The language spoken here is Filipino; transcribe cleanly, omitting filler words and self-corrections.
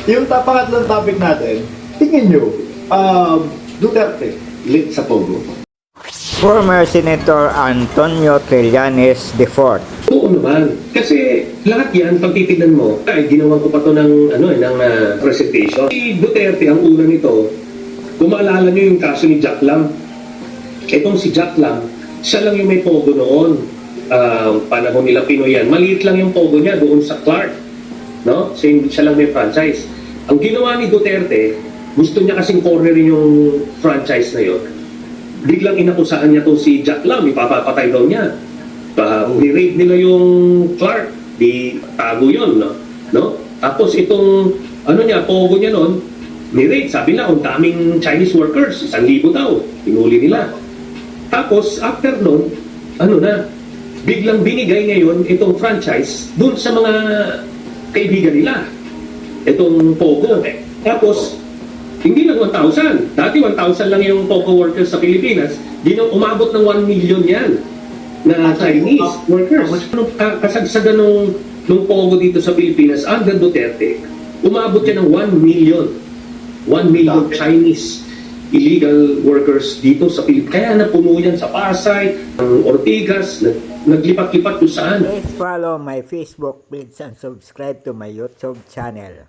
Yung pangatlong topic natin, tingin nyo, Duterte, late sa Pogo. Former Senator Antonio Trillanes IV. Oo naman. Kasi lahat yan, pag titignan mo, ay ginawa ko pa to ng, presentation. Si Duterte, ang una nito, kung maalala nyo yung kaso ni Jack Lam. Itong si Jack Lam, siya lang yung may pogo noon. Panahon nila Pinoy yan. Maliit lang yung pogo niya doon sa Clark. No? Siya lang may franchise. Ang ginawa ni Duterte, gusto niya kasing cornerin yung franchise na yun. Biglang inakusaan niya to si Jack Lam, ipapapatay daw niya. Ni-raid nila yung Clark, di tago yun, no? Tapos itong, pogo niya nun, ni-raid, sabi na, ang daming Chinese workers, 1,000 daw, pinuli nila. Tapos, after nun, biglang binigay ngayon itong franchise dun sa mga kaibigan nila. Itong pogo. Tapos, hindi lang 1,000. Dati 1,000 lang yung Pogo workers sa Pilipinas. Umabot ng 1 million yan na Chinese workers. Kasagsagan nung Pogo dito sa Pilipinas, under Duterte, umabot yan ng 1 million. 1 million Chinese illegal workers dito sa Pilipinas. Kaya napuno yan sa Pasay, ng Ortigas, naglipat-lipat kung saan. Please follow my Facebook page and subscribe to my YouTube channel.